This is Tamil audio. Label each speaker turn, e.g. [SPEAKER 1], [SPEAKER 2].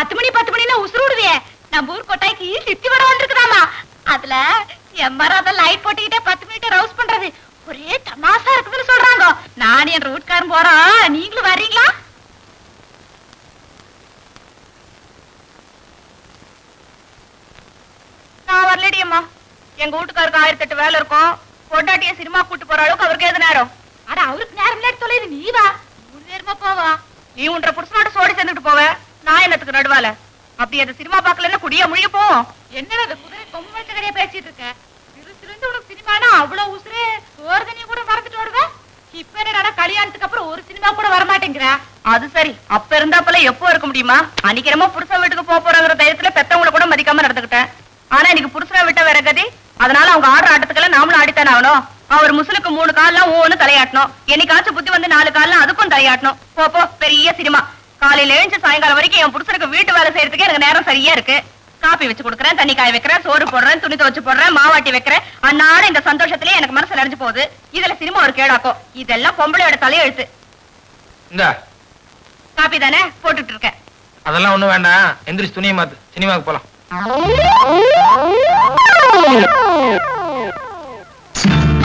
[SPEAKER 1] 10 மணினா உசுருடுவே. நம்ம ஊர் கொட்டாய்க்கு சித்தி வட வந்திருக்குதாமா. அதுல எம்மாராத லைட் போட்டுக்கிட்டே 10 மினிட் ரவுஸ் பண்றது ஒரே தமாசா இருக்குதுன்னு சொல்றாங்க. நான் என் ரூட்காரன் போறோம், நீங்களும் வர்றீங்களா? நான் வரலடி அம்மா. எங்க வீட்டுக்காருக்கு 1008 வேலை இருக்கும். பொண்டாட்டிய சினிமா கூட்டு போற அளவுக்கு அவருக்கு எது நேரம்? அட அவருக்கு நேரம் இல்ல தொலைது, நீ வா. 3 நேரமா போவா. நீ உன்ற புருஷனோட சோடி சேர்ந்துட்டு போவ, நான் என்னத்துக்கு நடுவால? அப்படி அந்த சினிமா பாக்கலன்னா குடியா முழிய போவோம். என்னடா அது குதிரை கொம்பு வச்ச கதையா பேசிட்டு இருக்க? சிறுசிலிருந்து உனக்கு சினிமானா அவ்வளவு உசுரே, சோர்தனிய கூட மறந்துட்டு ஓடுவ. இப்ப என்னடா கல்யாணத்துக்கு அப்புறம் ஒரு சினிமா கூட வரமாட்டேங்கிற? அது சரி, அப்ப இருந்தாப்பல எப்போ இருக்க முடியுமா? அன்னைக்கிறமா புருஷன் வீட்டுக்கு போறங்கிற தைரியத்துல பெத்தவங்களை கூட மதிக்காம நடந்துக்கிட்டேன். ஆனா இன்னைக்கு புருஷனை விட்ட வேற கதி. அதனால அவங்க ஆடுற ஆட்டத்துக்கெல்லாம் நாமளும் ஆடித்தானே ஆகணும். அவர் முசுலுக்கு 3 கால்லாம் ஒவ்வொன்னு தலையாட்டணும். என்னைக்காச்சும் புத்தி வந்து 4 கால்லாம் அதுக்கும் தலையாட்டணும். போப்போ பெரிய சினிமா. காலையில எழுந்து சாயங்காலம் வரைக்கும் என் புருஷனுக்கு வீட்டு வேலை செய்யறதுக்கு எனக்கு நேரம் சரியா இருக்கு. காப்பி வச்சு கொடுக்குறேன், தண்ணி காய வைக்கிறேன், சோறு போடுறேன், துணி துவச்சு போடுறேன், மாவாட்டி வைக்கிறேன். அன்னாட இந்த சந்தோஷத்திலேயே எனக்கு மனசு நிறைஞ்சு போகுது. இதுல சினிமா ஒரு கேடாக்கும். இதெல்லாம் பொம்பளையோட தலையெழுத்து. காப்பி தானே போட்டுட்டு இருக்கேன்.
[SPEAKER 2] அதெல்லாம் ஒண்ணும் வேண்டாம், எந்திரிச்சு துணியை மாத்து, சினிமாவுக்கு போலாம்.